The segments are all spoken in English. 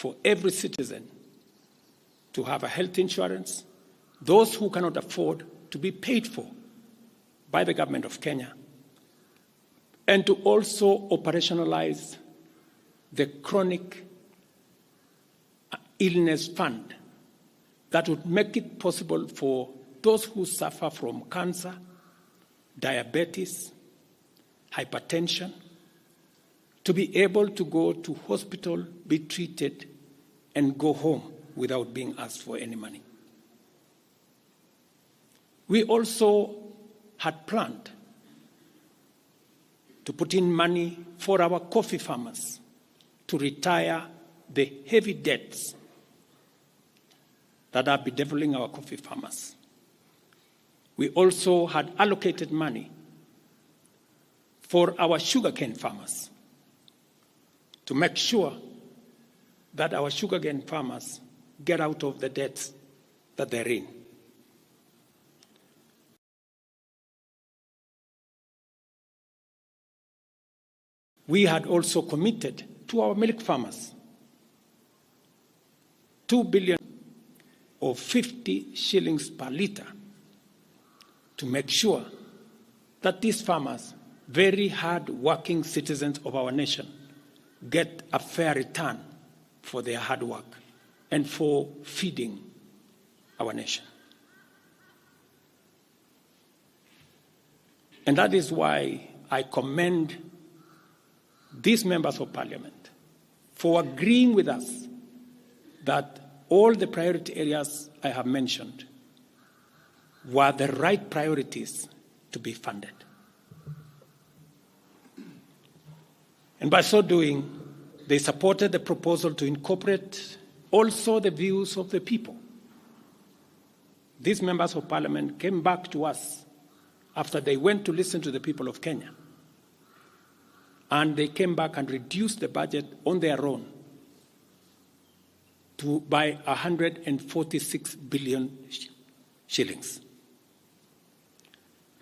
for every citizen to have a health insurance, those who cannot afford to be paid for by the government of Kenya, and to also operationalize the chronic illness fund that would make it possible for those who suffer from cancer, diabetes, hypertension, to be able to go to hospital, be treated, and go home without being asked for any money. We also had planned to put in money for our coffee farmers to retire the heavy debts that are bedeviling our coffee farmers. We also had allocated money for our sugarcane farmers to make sure that our sugarcane farmers get out of the debts that they're in. We had also committed to our milk farmers 2 billion or 50 shillings per litre to make sure that these farmers, very hard-working citizens of our nation, get a fair return for their hard work and for feeding our nation. And that is why I commend these members of parliament for agreeing with us that all the priority areas I have mentioned were the right priorities to be funded. And by so doing, they supported the proposal to incorporate also the views of the people. These members of parliament came back to us after they went to listen to the people of Kenya. And they came back and reduced the budget on their own by 146 billion shillings.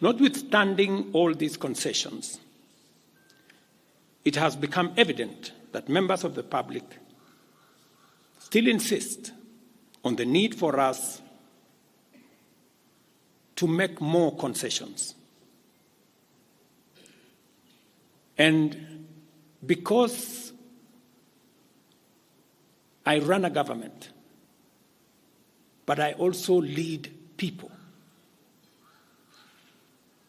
Notwithstanding all these concessions, it has become evident that members of the public still insist on the need for us to make more concessions. And because I run a government, but I also lead people,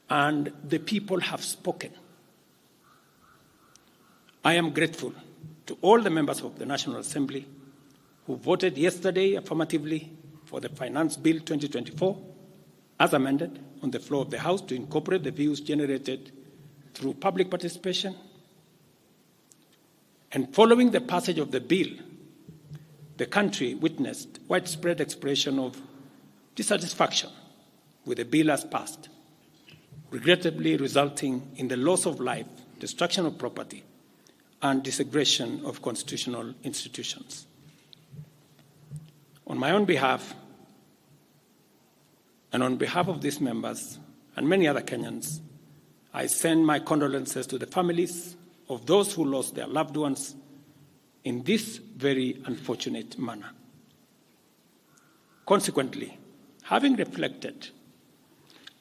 and the people have spoken, I am grateful to all the members of the National Assembly who voted yesterday affirmatively for the Finance Bill 2024 as amended on the floor of the House to incorporate the views generated through public participation. And following the passage of the bill, the country witnessed widespread expression of dissatisfaction with the bill as passed, regrettably resulting in the loss of life, destruction of property, and disintegration of constitutional institutions. On my own behalf, and on behalf of these members and many other Kenyans, I send my condolences to the families of those who lost their loved ones in this very unfortunate manner. Consequently, having reflected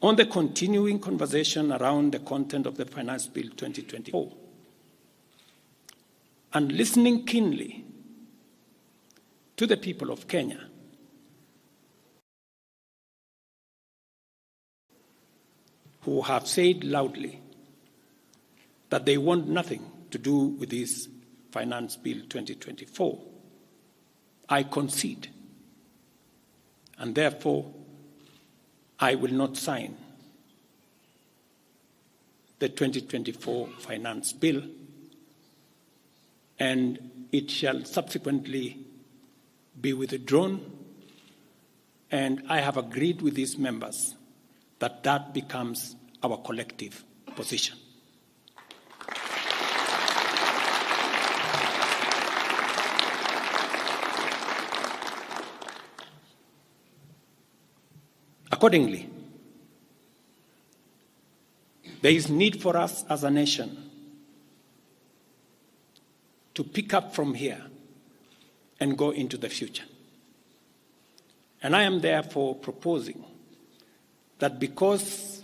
on the continuing conversation around the content of the Finance Bill 2024, and listening keenly to the people of Kenya, who have said loudly that they want nothing to do with this Finance Bill 2024, I concede, and therefore I will not sign the 2024 Finance Bill, and it shall subsequently be withdrawn, and I have agreed with these members that that becomes our collective position. Accordingly, there is need for us as a nation to pick up from here and go into the future. And I am therefore proposing that because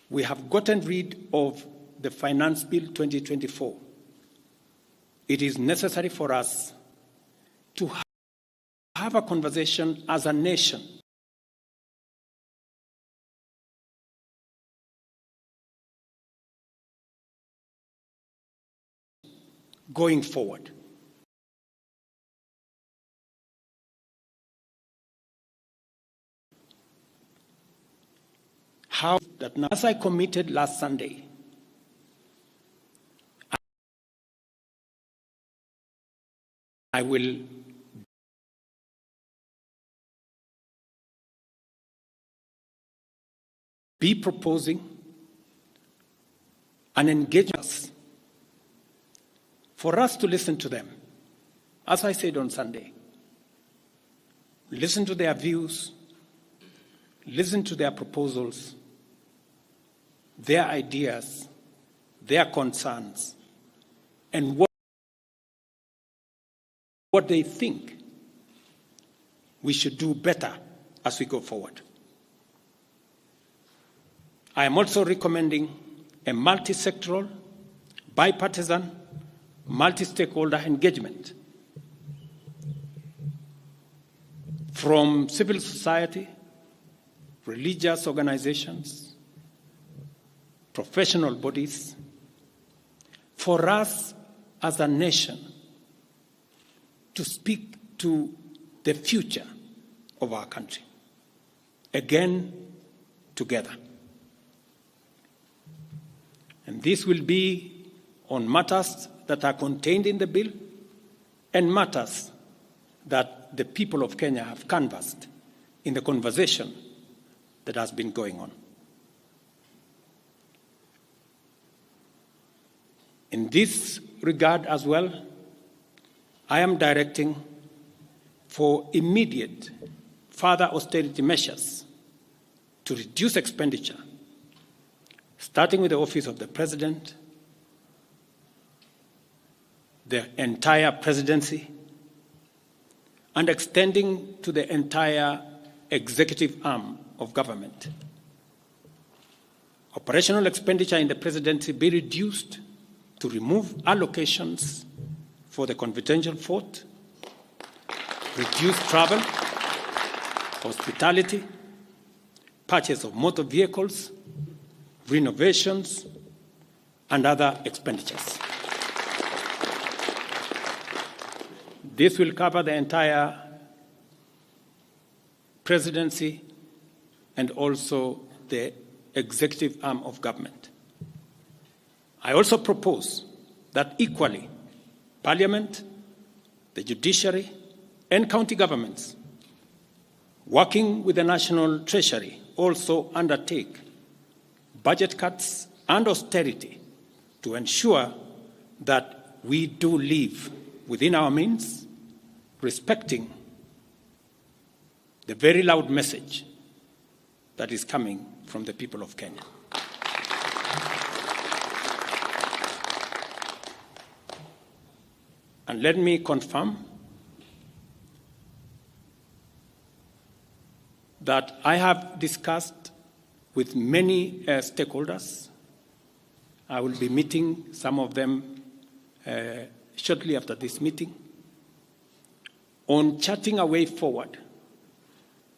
we have gotten rid of the Finance Bill 2024, it is necessary for us to have a conversation as a nation going forward. How that now, as I committed last Sunday, I will be proposing an engagement for us to listen to them. As I said on Sunday, listen to their views, listen to their proposals, their ideas, their concerns, and what they think we should do better as we go forward. I am also recommending a multi-sectoral, bipartisan, multi-stakeholder engagement from civil society, religious organizations, professional bodies, for us as a nation to speak to the future of our country, again, together. And this will be on matters that are contained in the bill and matters that the people of Kenya have canvassed in the conversation that has been going on. In this regard as well, I am directing for immediate further austerity measures to reduce expenditure, starting with the Office of the President, the entire presidency, and extending to the entire executive arm of government. Operational expenditure in the presidency be reduced to remove allocations for the confidential fort, reduce travel, hospitality, purchase of motor vehicles, renovations, and other expenditures. This will cover the entire presidency and also the executive arm of government. I also propose that equally, Parliament, the judiciary, and county governments, working with the National Treasury, also undertake budget cuts and austerity to ensure that we do live within our means, respecting the very loud message that is coming from the people of Kenya. And let me confirm that I have discussed with many stakeholders. I will be meeting some of them shortly after this meeting on charting a way forward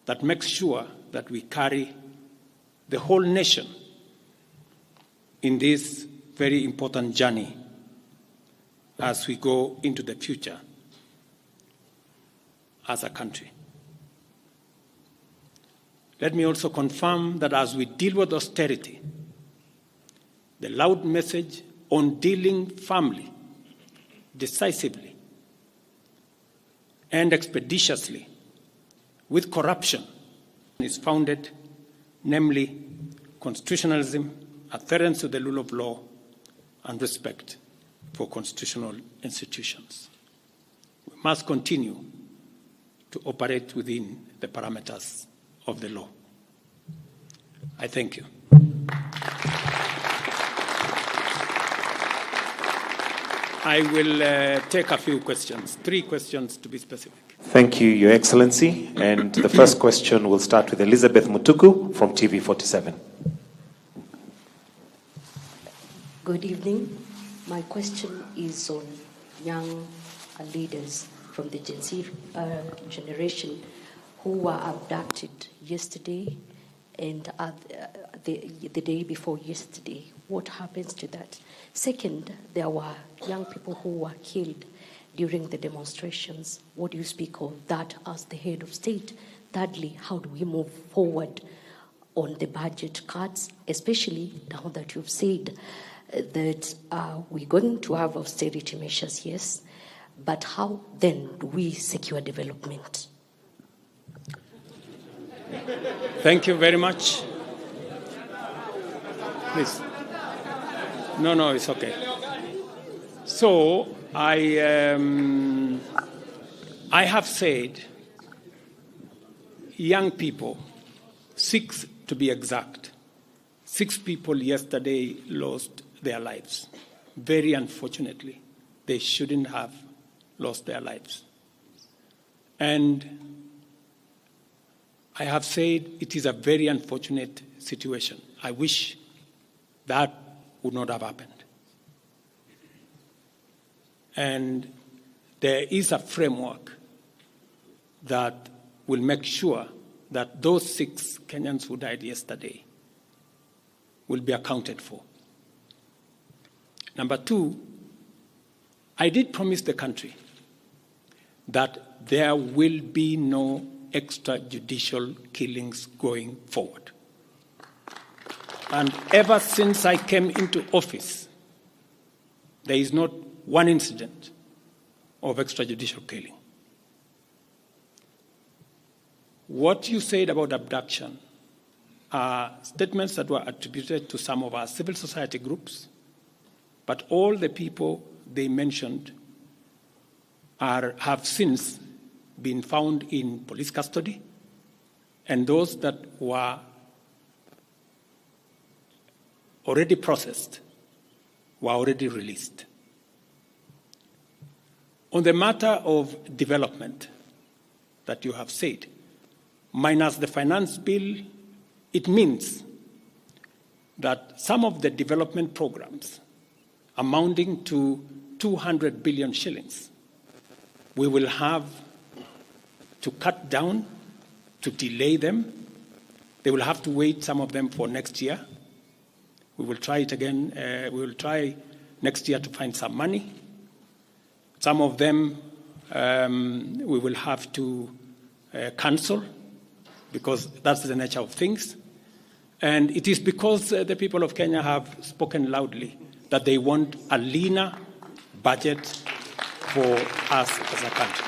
that makes sure that we carry the whole nation in this very important journey as we go into the future as a country. Let me also confirm that as we deal with austerity, the loud message on dealing firmly, decisively, and expeditiously with corruption is founded, namely constitutionalism, adherence to the rule of law, and respect for constitutional institutions. We must continue to operate within the parameters of the law. I thank you. I will take a few questions, 3 questions to be specific. Thank you, Your Excellency. And the first question will start with Elizabeth Mutuku from TV47. Good evening. My question is on young leaders from the Gen Z generation who were abducted yesterday and the day before yesterday. What happens to that? Second, there were young people who were killed during the demonstrations. What do you speak of that as the head of state? Thirdly, how do we move forward on the budget cuts, especially now that you've said that we're going to have austerity measures, yes, but how then do we secure development? Thank you very much. Please. No, it's okay. So I have said young people, 6 to be exact, 6 people yesterday lost their lives. Very unfortunately, they shouldn't have lost their lives. And I have said it is a very unfortunate situation. I wish that would not have happened. And there is a framework that will make sure that those 6 Kenyans who died yesterday will be accounted for. Number 2, I did promise the country that there will be no extrajudicial killings going forward. And ever since I came into office, there is not one incident of extrajudicial killing. What you said about abduction are statements that were attributed to some of our civil society groups, but all the people they mentioned have since been found in police custody, and those that were already processed were already released. On the matter of development that you have said, minus the finance bill, it means that some of the development programs amounting to 200 billion shillings, we will have to cut down, to delay them. They will have to wait, some of them, for next year. We will try it again. We will try next year to find some money. Some of them we will have to cancel because that's the nature of things. And it is because the people of Kenya have spoken loudly that they want a leaner budget for us as a country.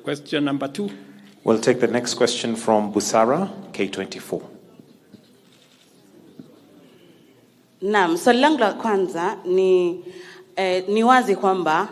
Question number 2. We'll take the next question from Busara, K24. Naam, swali langu la kwanza ni wazi kwamba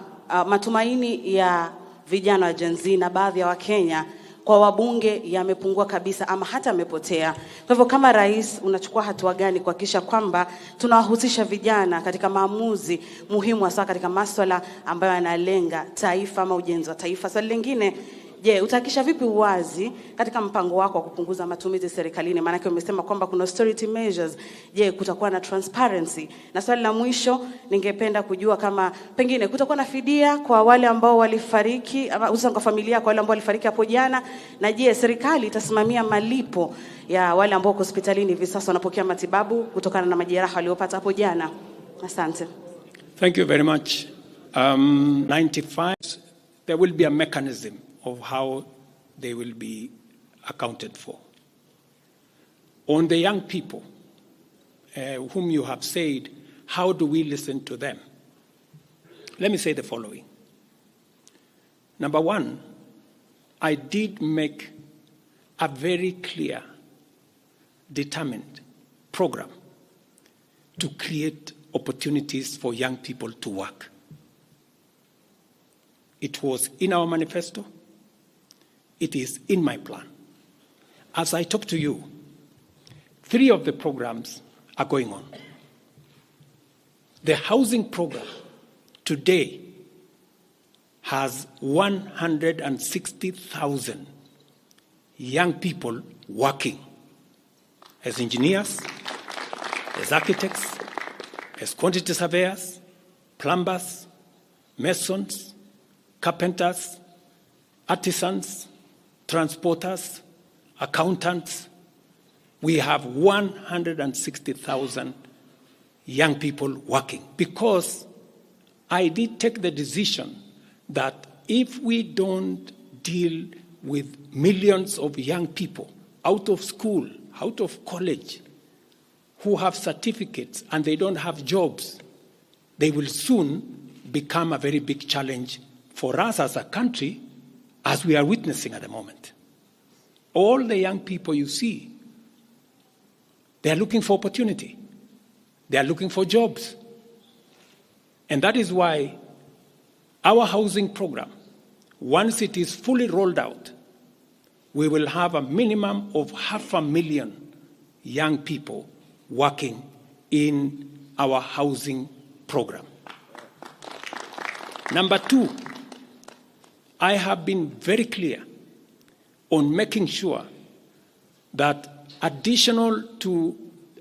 matumaini ya vijana wa Gen Z na baadhi ya Wakenya kwa wabunge yamepungua kabisa ama hata yamepotea. Kwa hivyo kama rais unachukua hatua gani kuhakikisha kwamba tunawahusisha vijana katika maamuzi muhimu hasa katika masuala ambayo yanalenga taifa ama ujenzi wa taifa? Swali lingine, je, utahakikisha vipi uwazi katika mpango wako wa kupunguza matumizi serikalini? Maana yake umesema kwamba kuna austerity measures. Je, kutakuwa na transparency? Na swali la mwisho, ningependa kujua kama pengine kutakuwa na fidia kwa wale ambao walifariki ama hususan kwa familia kwa wale ambao walifariki hapo jana, na je, serikali itasimamia malipo ya wale ambao hospitalini hivi sasa wanapokea matibabu kutokana na majeraha waliopata hapo jana? Asante. Thank you very much. 95, there will be a mechanism of how they will be accounted for. On the young people whom you have said, how do we listen to them? Let me say the following. Number 1, I did make a very clear, determined program to create opportunities for young people to work. It was in our manifesto. It is in my plan. As I talk to you, 3 of the programs are going on. The housing program today has 160,000 young people working as engineers, as architects, as quantity surveyors, plumbers, masons, carpenters, artisans, transporters, accountants. We have 160,000 young people working because I did take the decision that if we don't deal with millions of young people out of school, out of college, who have certificates and they don't have jobs, they will soon become a very big challenge for us as a country, as we are witnessing at the moment. All the young people you see, they are looking for opportunity. They are looking for jobs. And that is why our housing program, once it is fully rolled out, we will have a minimum of 500,000 young people working in our housing program. Number two, I have been very clear on making sure that additional to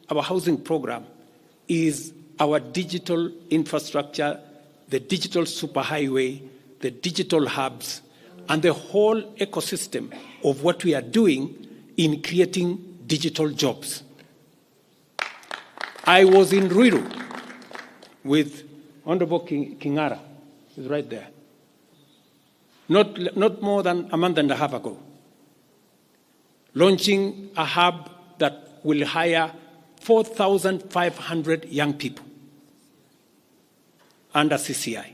our housing program is our digital infrastructure, the digital superhighway, the digital hubs, and the whole ecosystem of what we are doing in creating digital jobs. I was in Ruto with Honorable Kingara, who's right there, not more than a month and a half ago, launching a hub that will hire 4,500 young people under CCI.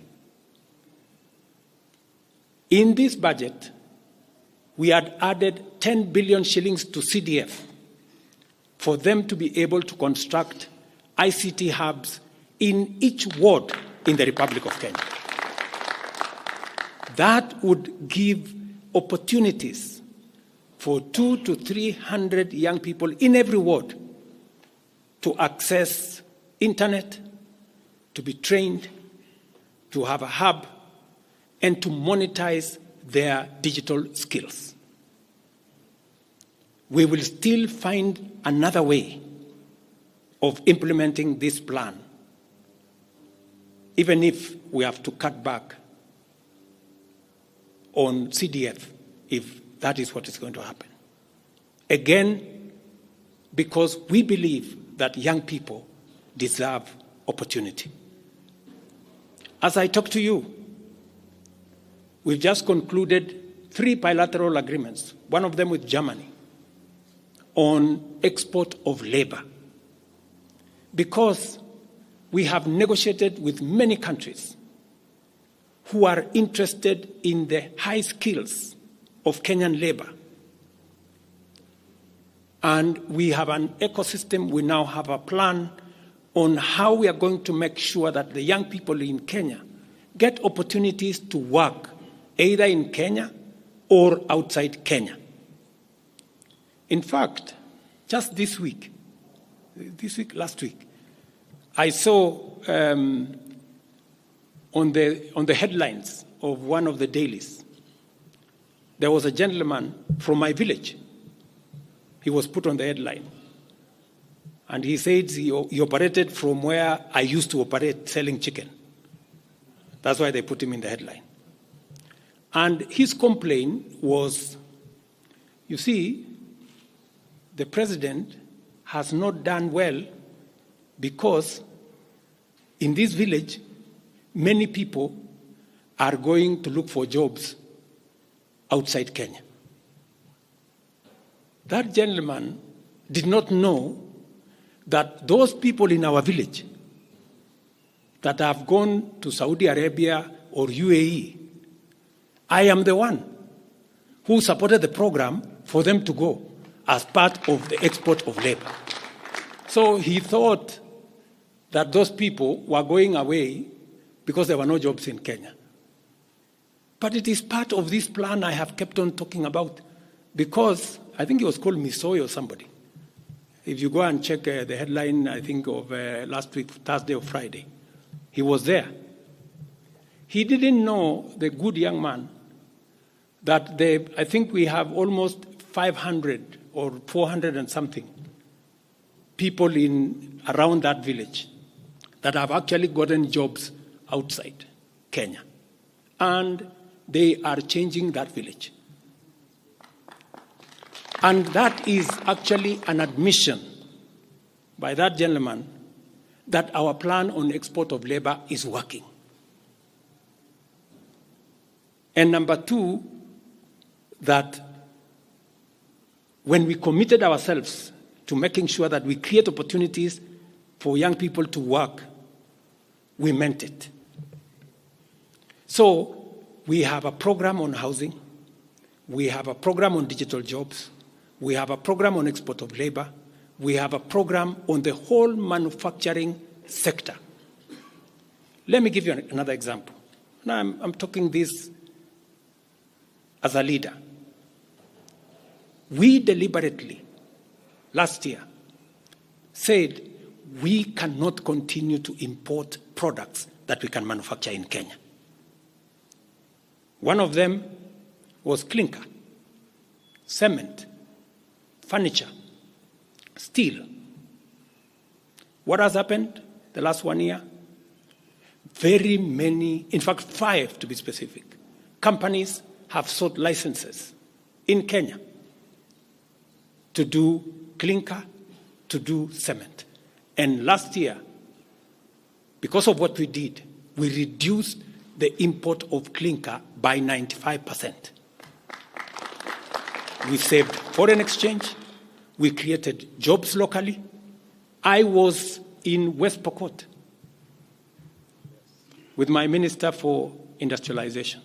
In this budget, we had added 10 billion shillings to CDF for them to be able to construct ICT hubs in each ward in the Republic of Kenya. That would give opportunities for 200 to 300 young people in every ward to access internet, to be trained, to have a hub, and to monetize their digital skills. We will still find another way of implementing this plan, even if we have to cut back on CDF, if that is what is going to happen. Again, because we believe that young people deserve opportunity. As I talk to you, we've just concluded 3 bilateral agreements, one of them with Germany, on export of labor. Because we have negotiated with many countries who are interested in the high skills of Kenyan labor. And we have an ecosystem, we now have a plan on how we are going to make sure that the young people in Kenya get opportunities to work either in Kenya or outside Kenya. In fact, just last week, I saw on the headlines of one of the dailies, there was a gentleman from my village. He was put on the headline. And he said he operated from where I used to operate, selling chicken. That's why they put him in the headline. And his complaint was, you see, the president has not done well because in this village, many people are going to look for jobs outside Kenya. That gentleman did not know that those people in our village that have gone to Saudi Arabia or UAE, I am the one who supported the program for them to go as part of the export of labor. So he thought that those people were going away because there were no jobs in Kenya. But it is part of this plan I have kept on talking about, because I think it was called Misoy or somebody. If you go and check the headline, I think, of last week, Thursday or Friday, he was there. He didn't know, the good young man, that I think we have almost 500 or 400 and something people around that village that have actually gotten jobs outside Kenya. And they are changing that village. And that is actually an admission by that gentleman that our plan on export of labor is working. And number two, that when we committed ourselves to making sure that we create opportunities for young people to work, we meant it. So we have a program on housing, we have a program on digital jobs, we have a program on export of labor, we have a program on the whole manufacturing sector. Let me give you another example. Now I'm talking this as a leader. We deliberately, last year, said we cannot continue to import products that we can manufacture in Kenya. One of them was clinker, cement, furniture, steel. What has happened the last 1 year? Very many, in fact 5 to be specific, companies have sought licenses in Kenya to do clinker, to do cement. And last year, because of what we did, we reduced the import of clinker by 95%. We saved foreign exchange, we created jobs locally. I was in West Pokot with my Minister for Industrialization.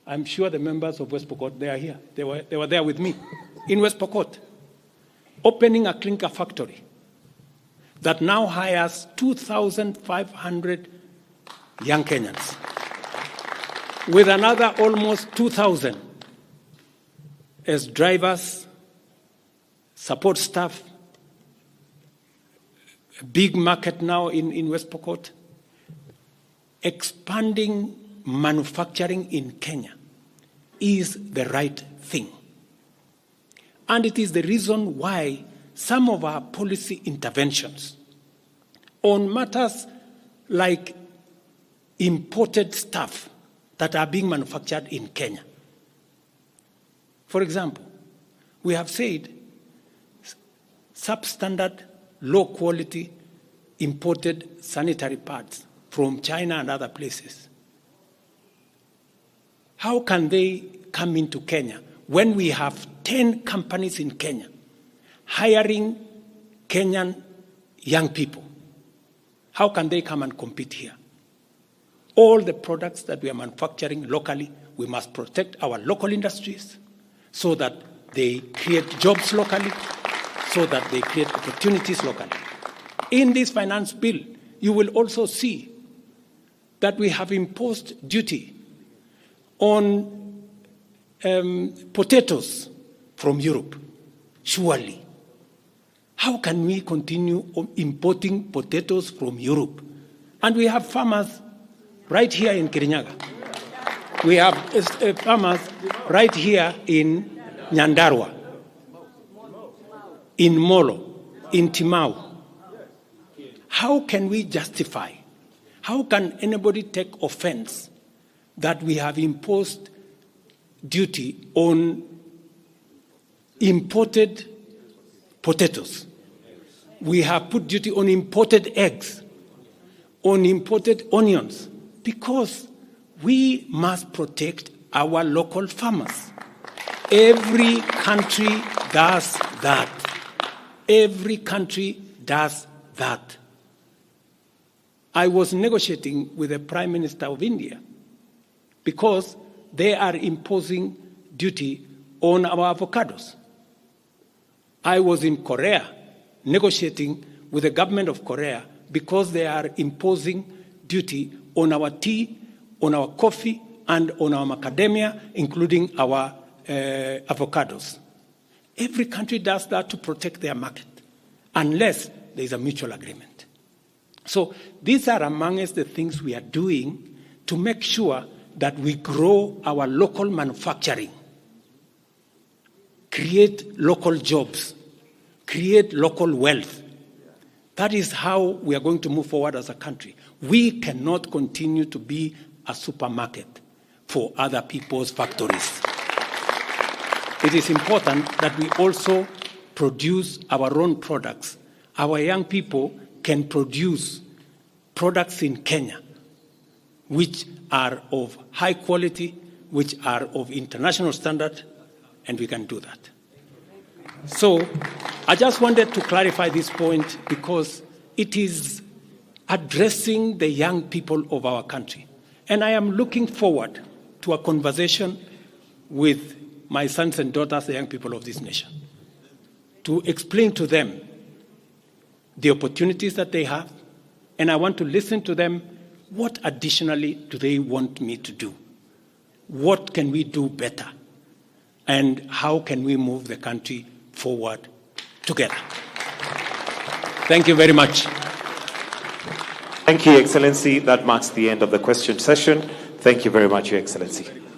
I'm sure the members of West Pokot, they are here. They were there with me in West Pokot, opening a clinker factory that now hires 2,500 young Kenyans, with another almost 2,000 as drivers, support staff, a big market now in West Pokot, expanding manufacturing in Kenya is the right thing. And it is the reason why some of our policy interventions on matters like imported stuff that are being manufactured in Kenya. For example, we have said substandard, low-quality imported sanitary pads from China and other places. How can they come into Kenya when we have 10 companies in Kenya hiring Kenyan young people? How can they come and compete here? All the products that we are manufacturing locally, we must protect our local industries so that they create jobs locally, so that they create opportunities locally. In this finance bill, you will also see that we have imposed duty on potatoes from Europe. Surely, how can we continue importing potatoes from Europe? And we have farmers right here in Kirinyaga. We have farmers right here in Nyandarua, in Molo, in Timau. How can we justify? How can anybody take offense that we have imposed duty on imported potatoes? We have put duty on imported eggs, on imported onions, because we must protect our local farmers. Every country does that. Every country does that. I was negotiating with the Prime Minister of India because they are imposing duty on our avocados. I was in Korea negotiating with the government of Korea because they are imposing duty on our tea, on our coffee, and on our macadamia, including our avocados. Every country does that to protect their market. unless there is a mutual agreement. So these are amongst the things we are doing to make sure that we grow our local manufacturing, create local jobs, create local wealth. That is how we are going to move forward as a country. We cannot continue to be a supermarket for other people's factories. It is important that we also produce our own products. Our young people can produce products in Kenya which are of high quality, which are of international standard, and we can do that. So I just wanted to clarify this point because it is addressing the young people of our country. And I am looking forward to a conversation with my sons and daughters, the young people of this nation, to explain to them the opportunities that they have, and I want to listen to them. What additionally do they want me to do? What can we do better? And how can we move the country forward together? Thank you very much. Thank you, Excellency. That marks the end of the question session. Thank you very much, Your Excellency.